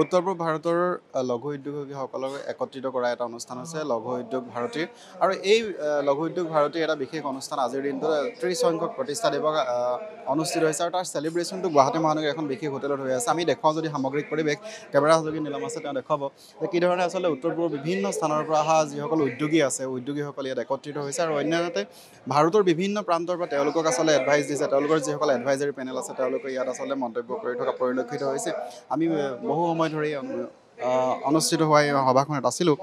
উত্তৰ পূব ভাৰতৰ লঘু উদ্যোগীসকলক একত্ৰিত কৰা এটা অনুষ্ঠান হৈছে লঘু উদ্যোগ ভাৰতীৰ আৰু এই লঘু উদ্যোগ ভাৰতীৰ এটা বিশেষ অনুষ্ঠান আজিৰ দিনটোত 30 সংখ্যক প্ৰতিষ্ঠা দিৱস অনুষ্ঠিত হৈছে আৰু তাৰ চেলিব্ৰেশ্যনটো গুৱাহাটী মহানগৰীৰ এখন বিশেষ হোটেলত হৈ আছে। আমি দেখুৱাওঁ যদি সামগ্ৰিক পৰিৱেশ কেমেৰা সহযোগী নীলম আছে তেওঁ দেখুৱাব যে কি ধৰণে আচলতে উত্তৰ পূবৰ বিভিন্ন স্থানৰ পৰা অহা যিসকল উদ্যোগী আছে উদ্যোগীসকল ইয়াত একত্ৰিত হৈছে আৰু অন্যহাতে ভাৰতৰ বিভিন্ন প্ৰান্তৰ পৰা তেওঁলোকক আচলতে এডভাইচ দিছে। তেওঁলোকৰ যিসকল এডভাইজাৰী পেনেল আছে তেওঁলোকে ইয়াত আচলতে মন্তব্য কৰি থকা পৰিলক্ষিত হৈছে। আমি বহু সময় ধৰি অনুষ্ঠিত হোৱা এই সভাখনত আছিলোঁ।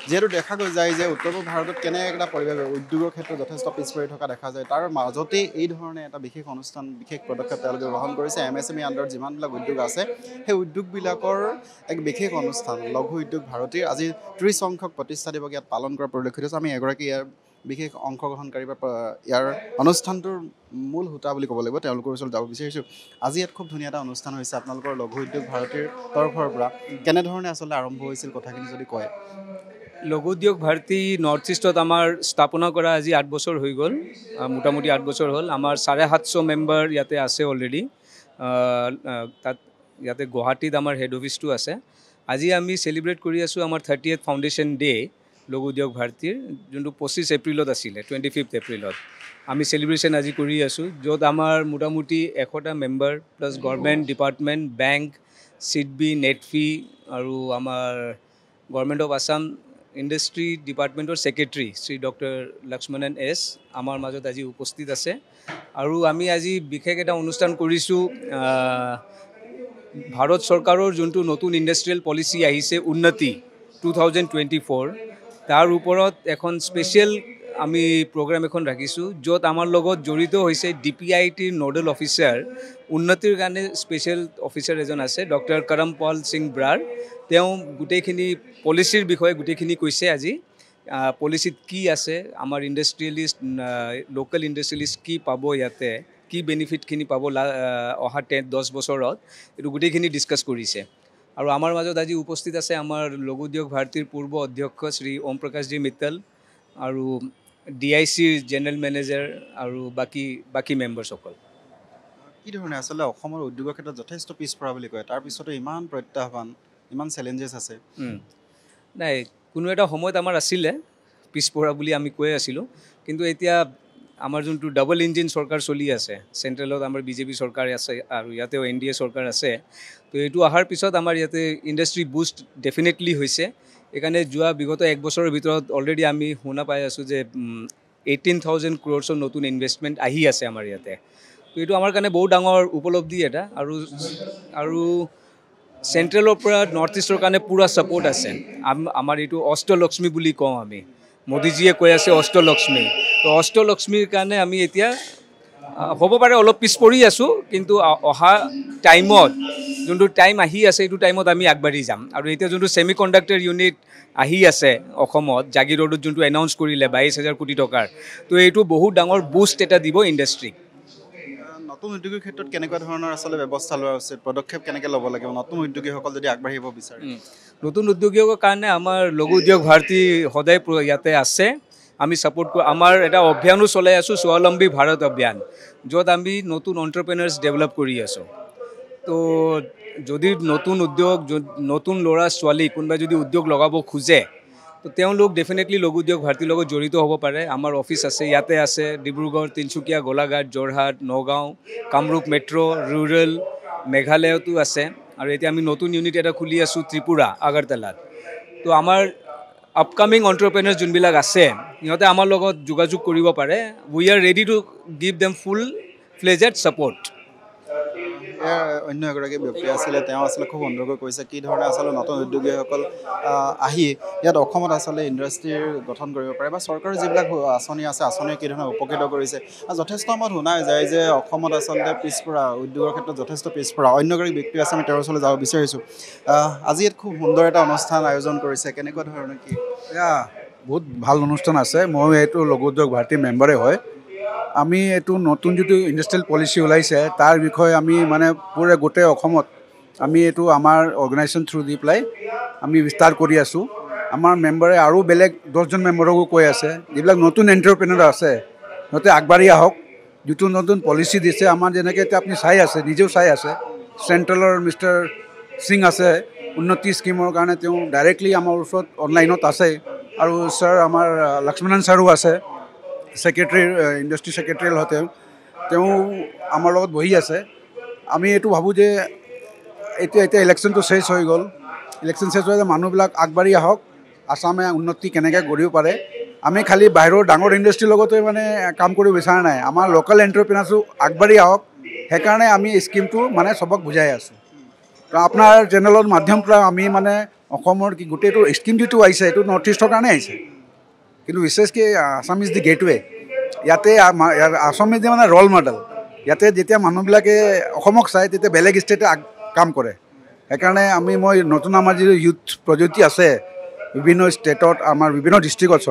যিহেতু দেখা গৈ যায় যে উত্তৰ পূব ভাৰতত কেনে এটা পৰিৱেশ উদ্যোগৰ ক্ষেত্ৰত যথেষ্ট পিছ পৰি থকা দেখা যায়, তাৰ মাজতেই এই ধৰণে এটা বিশেষ অনুষ্ঠান বিশেষ পদক্ষেপ তেওঁলোকে গ্ৰহণ কৰিছে। MSME আণ্ডাৰত যিমানবিলাক উদ্যোগ আছে সেই উদ্যোগবিলাকৰ এক বিশেষ অনুষ্ঠান লঘু উদ্যোগ ভাৰতীৰ আজি 30 সংখ্যক প্ৰতিষ্ঠা দিৱস ইয়াত পালন কৰা পৰিলক্ষিত হৈছে। আমি এগৰাকী ইয়াৰ বিশেষ অংশগ্ৰহণকাৰী বা ইয়াৰ অনুষ্ঠানটোৰ মূল হোতা বুলি ক'ব লাগিব তেওঁলোকৰ ওচৰত যাব বিচাৰিছোঁ। আজি ইয়াত খুব ধুনীয়া এটা অনুষ্ঠান হৈছে আপোনালোকৰ লঘু উদ্যোগ ভাৰতীৰ তৰফৰ পৰা। কেনেধৰণে আচলতে আৰম্ভ হৈছিল কথাখিনি যদি কয়। লঘু উদ্যোগ ভাৰতী নৰ্থ ইষ্টত আমাৰ স্থাপনা কৰা আজি 8 বছৰ হৈ গ'ল, মোটামুটি 8 বছৰ হ'ল। আমাৰ 750 মেম্বাৰ ইয়াতে আছে অলৰেডি। তাত ইয়াতে গুৱাহাটীত আমাৰ হেড অফিচটো আছে। আজি আমি চেলিব্ৰেট কৰি আছোঁ আমাৰ 30th ফাউণ্ডেশ্যন ডে লঘু উদ্যোগ ভাৰতীৰ, যোনটো 25 এপ্ৰিলত আছিলে, 25 এপ্ৰিলত আমি চেলিব্ৰেশ্যন আজি কৰি আছোঁ, য'ত আমাৰ মোটামুটি 100টা member plus government department, bank, SIDBI, NEDFi আৰু আমাৰ গভৰ্ণমেণ্ট অফ আছাম ইণ্ডাষ্ট্ৰী ডিপাৰ্টমেণ্টৰ secretary Shri doctor Lakshmanan S আমাৰ মাজত আজি উপস্থিত আছে। আৰু আমি আজি বিশেষ এটা অনুষ্ঠান কৰিছোঁ। ভাৰত চৰকাৰৰ যোনটো নতুন ইণ্ডাষ্ট্ৰিয়েল পলিচি আহিছে উন্নতি 2024, তাৰ ওপৰত এখন স্পেচিয়েল আমি প্ৰগ্ৰাম এখন ৰাখিছোঁ, য'ত আমাৰ লগত জড়িত হৈছে DPIITৰ নডেল অফিচাৰ, উন্নতিৰ কাৰণে স্পেচিয়েল অফিচাৰ এজন আছে ডক্টৰ কৰমপাল সিং ব্ৰাৰ। তেওঁ গোটেইখিনি পলিচিৰ বিষয়ে গোটেইখিনি কৈছে আজি। পলিচিত কি আছে, আমাৰ ইণ্ডাষ্ট্ৰিয়েলিষ্ট লোকেল ইণ্ডাষ্ট্ৰিয়েলিষ্ট কি পাব, ইয়াতে কি বেনিফিটখিনি পাব অহা 10 বছৰত, এইটো গোটেইখিনি ডিছকাছ কৰিছে। আৰু আমাৰ মাজত আজি উপস্থিত আছে আমাৰ লঘু উদ্যোগ ভাৰতীৰ পূৰ্ব অধ্যক্ষ শ্ৰী ওম প্ৰকাশজী মিত্তল আৰু DICৰ জেনেৰেল মেনেজাৰ আৰু বাকী মেম্বাৰসকল। কি ধৰণে আচলতে অসমৰ উদ্যোগৰ ক্ষেত্ৰত যথেষ্ট পিছপৰা বুলি কয়, তাৰপিছতো ইমান প্ৰত্যাহ্বান ইমান চেলেঞ্জেছ আছে। নাই, কোনো এটা সময়ত আমাৰ আছিলে পিছপৰা বুলি আমি কৈ আছিলোঁ, কিন্তু এতিয়া আমাৰ যোনটো ডাবল ইঞ্জিন চৰকাৰ চলি আছে, চেণ্ট্ৰেলত আমাৰ BJP চৰকাৰ আছে আৰু ইয়াতেও NDA চৰকাৰ আছে, তো এইটো অহাৰ পিছত আমাৰ ইয়াতে ইণ্ডাষ্ট্ৰি বুষ্ট ডেফিনেটলি হৈছে। সেইকাৰণে যোৱা বিগত 1 বছৰৰ ভিতৰত অলৰেডি আমি শুনা পাই আছোঁ যে 18,000 crores নতুন ইনভেষ্টমেণ্ট আহি আছে আমাৰ ইয়াতে। তো এইটো আমাৰ কাৰণে বহুত ডাঙৰ উপলব্ধি এটা। আৰু চেণ্ট্ৰেলৰ পৰা নৰ্থ ইষ্টৰ কাৰণে পূৰা ছাপোৰ্ট আছে। আমাৰ এইটো অষ্টলক্ষ্মী বুলি কওঁ আমি, মোদীজীয়ে কৈ আছে অষ্টলক্ষ্মী। তো অষ্টলক্ষ্মীৰ কাৰণে আমি এতিয়া হ'ব পাৰে অলপ পিছ পৰি আছোঁ, কিন্তু অহা টাইমত যোনটো টাইম আহি আছে এইটো টাইমত আমি আগবাঢ়ি যাম। আৰু এতিয়া যোনটো ছেমি কণ্ডাক্টৰ ইউনিট আহি আছে অসমত, জাগিৰোডত যোনটো এনাউন্স কৰিলে 22,000 কোটি টকাৰ, তো এইটো বহুত ডাঙৰ বুষ্ট এটা দিব ইণ্ডাষ্ট্ৰীক। নতুন উদ্যোগীৰ ক্ষেত্ৰত কেনেকুৱা ধৰণৰ আচলতে ব্যৱস্থা লোৱা উচিত, পদক্ষেপ কেনেকৈ ল'ব লাগিব নতুন উদ্যোগীসকল যদি আগবাঢ়িব বিচাৰে? নতুন উদ্যোগীৰ কাৰণে আমাৰ লঘু উদ্যোগ ভাৰতী সদায় ইয়াতে আছে। আমি ছাপোৰ্ট কৰোঁ। আমাৰ এটা অভিযানো চলাই আছোঁ, স্বাৱলম্বী ভাৰত অভিযান, য'ত আমি নতুন এণ্টাৰপ্ৰেনাৰ্ছ ডেভেলপ কৰি আছোঁ। তো যদি নতুন ল'ৰা ছোৱালী কোনোবাই যদি উদ্যোগ লগাব খোজে, তো তেওঁলোক ডেফিনেটলি লঘু উদ্যোগ ভাৰতীৰ লগত জড়িত হ'ব পাৰে। আমাৰ অফিচ আছে, ইয়াতে আছে, ডিব্ৰুগড়, তিনিচুকীয়া, গোলাঘাট, যোৰহাট, নগাঁও, কামৰূপ মেট্ৰ', ৰুৰেল, মেঘালয়তো আছে। আৰু এতিয়া আমি নতুন ইউনিট এটা খুলি আছোঁ ত্ৰিপুৰা, আগৰতলাত। তো আমাৰ আপকামিং এণ্টাৰপ্ৰেনাৰ্ছ যোনবিলাক আছে, সিহঁতে আমাৰ লগত যোগাযোগ কৰিব পাৰে। We are ready to give them full fledged support. অন্য এগৰাকী ব্যক্তি আছিলে, তেওঁ আচলতে খুব সুন্দৰকৈ কৈছে কি ধৰণে আচলতে নতুন উদ্যোগীসকল আহি ইয়াত অসমত আচলতে ইণ্ডাষ্ট্ৰীৰ গঠন কৰিব পাৰে বা চৰকাৰৰ যিবিলাক আঁচনি আছে আঁচনিয়ে কি ধৰণে উপকৃত কৰিছে। যথেষ্ট সময়ত শুনা যায় যে অসমত আচলতে পিছপৰা, উদ্যোগৰ ক্ষেত্ৰত যথেষ্ট পিছপৰা। অন্য এগৰাকী ব্যক্তি আছে, আমি তেওঁৰ ওচৰলৈ যাব বিচাৰিছোঁ। আজি ইয়াত খুব সুন্দৰ এটা অনুষ্ঠান আয়োজন কৰিছে, কেনেকুৱা ধৰণৰ কি? বহুত ভাল অনুষ্ঠান আছে। মই এইটো লঘু উদ্যোগ ভাৰতীৰ মেম্বাৰে হয়। আমি এইটো নতুন যিটো ইণ্ডাষ্ট্ৰিয়েল পলিচি ওলাইছে তাৰ বিষয়ে আমি মানে পুৰা গোটেই অসমত আমি এইটো আমাৰ অৰ্গেনাইজেশ্যন থ্ৰু দি পেলাই আমি বিস্তাৰ কৰি আছোঁ। আমাৰ মেম্বাৰে আৰু বেলেগ 10জন মেম্বাৰকো কৈ আছে, যিবিলাক নতুন এণ্টাৰপ্ৰেনাৰ আছে সিহঁতে আগবাঢ়ি আহক। যিটো নতুন পলিচি দিছে আমাৰ, যেনেকৈ এতিয়া আপুনি চাই আছে, নিজেও চাই আছে, চেণ্ট্ৰেলৰ মিষ্টাৰ সিং আছে উন্নতি স্কিমৰ কাৰণে তেওঁ ডাইৰেক্টলি আমাৰ ওচৰত অনলাইনত আছে আৰু ছাৰ আমাৰ লক্ষ্মণন ছাৰো আছে ছেক্ৰেটাৰী ইণ্ডাষ্ট্ৰি ছেক্ৰেটাৰী হয় তেওঁ আমাৰ লগত বহি আছে আমি এইটো ভাবোঁ যে এতিয়া ইলেকশ্যনটো শেষ হৈ গ'ল ইলেকশ্যন শেষ হৈ মানুহবিলাক আগবাঢ়ি আহক আসামে উন্নতি কেনেকৈ কৰিব পাৰে আমি খালি বাহিৰৰ ডাঙৰ ইণ্ডাষ্ট্ৰীৰ লগতে মানে কাম কৰিব বিচৰা নাই আমাৰ লোকেল এণ্টাৰপ্ৰিনাৰ্ছো আগবাঢ়ি আহক সেইকাৰণে আমি স্কিমটো মানে চবক বুজাই আছোঁ তো আপোনাৰ চেনেলৰ মাধ্যমৰ পৰা আমি মানে অসমৰ কি গোটেইটো স্কিম যিটো আহিছে এইটো নৰ্থ ইষ্টৰ কাৰণে আহিছে কিন্তু বিশেষকৈ আসাম ইজ দি গেটৱে ইয়াতে আসাম ইজ দি মানে ৰ'ল মডেল ইয়াতে যেতিয়া মানুহবিলাকে অসমক চায় তেতিয়া বেলেগ ষ্টেটে কাম কৰে সেইকাৰণে মই নতুন আমাৰ যিটো ইউথ প্ৰযুক্তি আছে বিভিন্ন ষ্টেটত আমাৰ বিভিন্ন ডিষ্ট্ৰিক্টত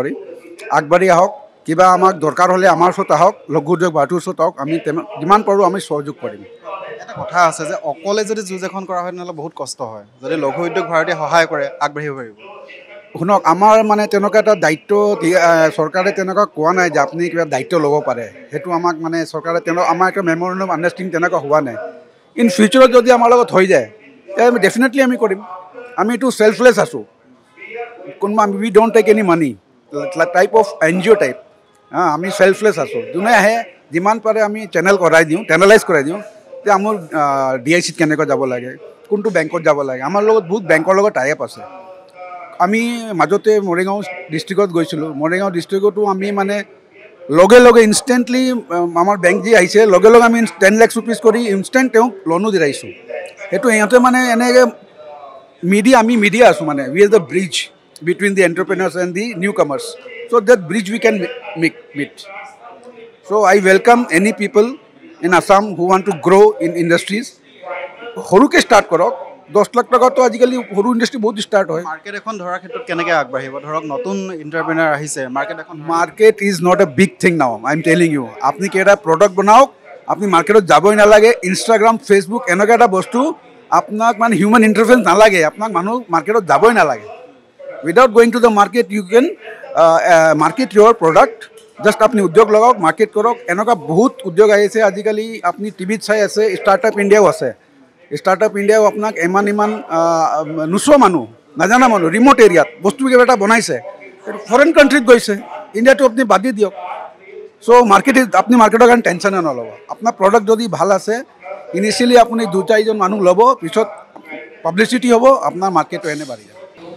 আগবাঢ়ি আহক কিবা আমাক দৰকাৰ হ'লে আমাৰ ওচৰত আহক লঘু উদ্যোগ ভাৰতীৰ ওচৰত আহক আমি যিমান পাৰোঁ আমি সহযোগ কৰিম এটা কথা আছে যে অকলে যদি যুঁজ এখন কৰা হয় তেনেহ'লে বহুত কষ্ট হয় যদি লঘু উদ্যোগ ভাৰতীয়ে সহায় কৰে আগবাঢ়িব পাৰিব শুনক আমাৰ মানে তেনেকুৱা এটা দায়িত্ব চৰকাৰে তেনেকুৱা কোৱা নাই যে আপুনি কিবা দায়িত্ব ল'ব পাৰে সেইটো আমাক মানে চৰকাৰে আমাৰ এটা মেমৰেণ্ডম আণ্ডাৰষ্টেণ্ডিং তেনেকুৱা হোৱা নাই ইন ফিউচাৰত যদি আমাৰ লগত হৈ যায় তেতিয়া ডেফিনেটলি আমি কৰিম আমি এইটো চেল্ফলেছ আছোঁ কোনোবা we don't take any money type of NGO type আমি চেল্ফলেছ আছোঁ যোনে আহে যিমান পাৰে আমি চেনেলাইজ কৰাই দিওঁ যে আমাৰ DICত কেনেকৈ যাব লাগে কোনটো বেংকত যাব লাগে আমাৰ লগত বহুত বেংকৰ লগত টাই আপ আছে আমি মাজতে মৰিগাঁও ডিষ্ট্ৰিক্টত গৈছিলোঁ মৰিগাঁও ডিষ্ট্ৰিক্টতো আমি মানে লগে লগে ইনষ্টেণ্টলি আমাৰ বেংক যি আহিছে লগে লগে আমি 10 লাখ ৰুপিজ কৰি ইনষ্টেণ্ট তেওঁক লোনো দিৰাইছোঁ সেইটো সিহঁতে মানে এনেকৈ আমি মিডিয়া আছোঁ মানে we are the bridge between the entrepreneurs and the newcomers. So that bridge we can meet. So I welcome any people in Assam who want to grow in industries. সৰুকে start কৰক 10 লাখ টকাতো আজিকালি সৰু industry বহুত start হয় market এখন ধৰাৰ ক্ষেত্ৰত কেনেকৈ আগবাঢ়িব ধৰক নতুন এণ্টাৰপ্ৰিনাৰ আহিছে market is not a big thing now I am telling U আপুনি কেইটা প্ৰডাক্ট বনাওক আপুনি মাৰ্কেটত যাবই নালাগে ইনষ্টাগ্ৰাম ফেচবুক এনেকুৱা এটা বস্তু আপোনাক মানে হিউমেন ইণ্টাৰফেৰেঞ্চ নালাগে আপোনাক মানুহ মাৰ্কেটত যাবই নালাগে without going to the market you can market your product just apni udyog lagaok market korok enoka bahut udyog aise ajikali apni tv chai ase startup india ase startup india apnak iman nuso manu najana manu remote area bostu kebeta bonaise foreign country goise india to apni badi diok so market is apni market kan tension na lobo apna product jodi bhal ase initially apni du chai jon manu lobo pichot publicity hobo apnar market to ene bari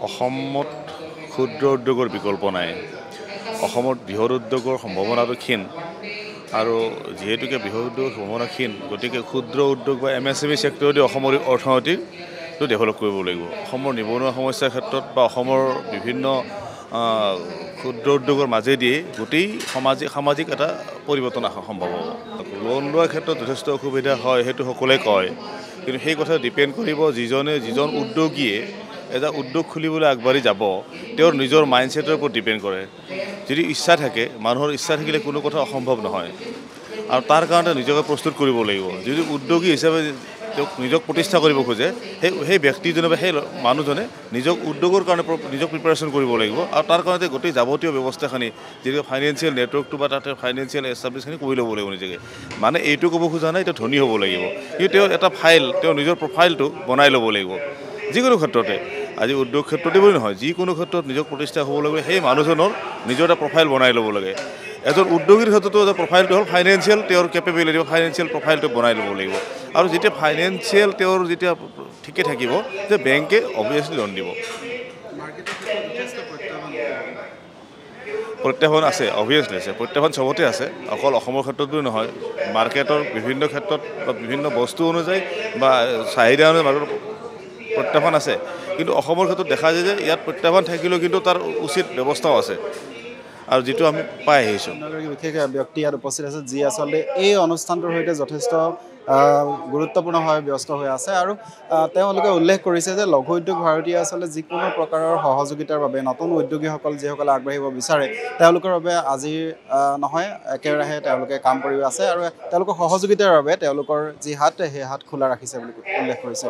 অসমত ক্ষুদ্ৰ উদ্যোগৰ বিকল্প নাই অসমত বৃহৎ উদ্যোগৰ সম্ভাৱনাটো ক্ষীণ আৰু যিহেতুকে বৃহৎ উদ্যোগৰ সম্ভাৱনা ক্ষীণ গতিকে ক্ষুদ্ৰ উদ্যোগ বা MSME ছেক্টৰেদি অসমৰ অৰ্থনীতিটো ডেভেলপ কৰিব লাগিব অসমৰ নিবনুৱা সমস্যাৰ ক্ষেত্ৰত বা অসমৰ বিভিন্ন ক্ষুদ্ৰ উদ্যোগৰ মাজেদি গোটেই সামাজিক এটা পৰিৱৰ্তন অহা সম্ভৱ হ'ব লোন লোৱাৰ ক্ষেত্ৰত যথেষ্ট অসুবিধা হয় সেইটো সকলোৱে কয় কিন্তু সেই কথা ডিপেণ্ড কৰিব যিজন উদ্যোগীয়ে এটা উদ্যোগ খুলিবলৈ আগবাঢ়ি যাব তেওঁৰ নিজৰ মাইণ্ডছেটৰ ওপৰত ডিপেণ্ড কৰে যদি ইচ্ছা থাকে মানুহৰ ইচ্ছা থাকিলে কোনো কথা অসম্ভৱ নহয় আৰু তাৰ কাৰণে নিজকে প্ৰস্তুত কৰিব লাগিব যদি উদ্যোগী হিচাপে তেওঁক নিজক প্ৰতিষ্ঠা কৰিব খোজে সেই ব্যক্তিজনে বা সেই মানুহজনে নিজক উদ্যোগৰ কাৰণে নিজক প্ৰিপাৰেশ্যন কৰিব লাগিব আৰু তাৰ কাৰণে গোটেই যাৱতীয় ব্যৱস্থাখিনি যিটো ফাইনেন্সিয়েল নেটৱৰ্কটো বা তাতে ফাইনেন্সিয়েল এষ্টাব্লিছখিনি কৰি ল'ব লাগিব নিজকে মানে এইটো ক'ব খোজা নাই এতিয়া ধনী হ'ব লাগিব কিন্তু তেওঁ এটা তেওঁৰ নিজৰ প্ৰফাইলটো বনাই ল'ব লাগিব যিকোনো ক্ষেত্ৰতে আজি উদ্যোগ ক্ষেত্ৰতে বুলি নহয় যিকোনো ক্ষেত্ৰত নিজক প্ৰতিষ্ঠা হ'ব লাগিব সেই মানুহজনৰ নিজৰ এটা প্ৰফাইল বনাই ল'ব লাগে এজন উদ্যোগীৰ ক্ষেত্ৰতো এটা প্ৰফাইলটো হ'ল ফাইনেন্সিয়েল তেওঁৰ কেপেবিলিটি ফাইনেন্সিয়েল প্ৰফাইলটো বনাই ল'ব লাগিব আৰু যেতিয়া ফাইনেন্সিয়েল তেওঁৰ যেতিয়া ঠিকে থাকিব যে বেংকে অবভিয়াছলি লোন দিব প্ৰত্যাহ্বান আছে অবভিয়াছলি আছে প্ৰত্যাহ্বান চবতে আছে অকল অসমৰ ক্ষেত্ৰত বুলি নহয় মাৰ্কেটৰ বিভিন্ন ক্ষেত্ৰত বা বিভিন্ন বস্তু অনুযায়ী বা চাহিদা অনুযায়ী প্ৰত্যাহ্বান আছে কিন্তু অসমৰ ক্ষেত্ৰত দেখা যায় যে ইয়াত প্ৰত্যাহ্বান থাকিলেও কিন্তু তাৰ উচিত ব্যৱস্থাও আছে আৰু যিটো আমি পাই আহিছোঁ বিশেষ ব্যক্তি ইয়াত উপস্থিত আছে যি আচলতে এই অনুষ্ঠানটোৰ সৈতে যথেষ্ট গুৰুত্বপূৰ্ণভাৱে ব্যস্ত হৈ আছে আৰু তেওঁলোকে উল্লেখ কৰিছে যে লঘু উদ্যোগ ভাৰতীয়ে আচলতে যিকোনো প্ৰকাৰৰ সহযোগিতাৰ বাবে নতুন উদ্যোগীসকল যিসকলে আগবাঢ়িব বিচাৰে তেওঁলোকৰ বাবে আজি নহয় একেৰাহে তেওঁলোকে কাম কৰি আছে আৰু তেওঁলোকৰ সহযোগিতাৰ বাবে তেওঁলোকৰ যি হাত সেই হাত খোলা ৰাখিছে বুলি উল্লেখ কৰিছে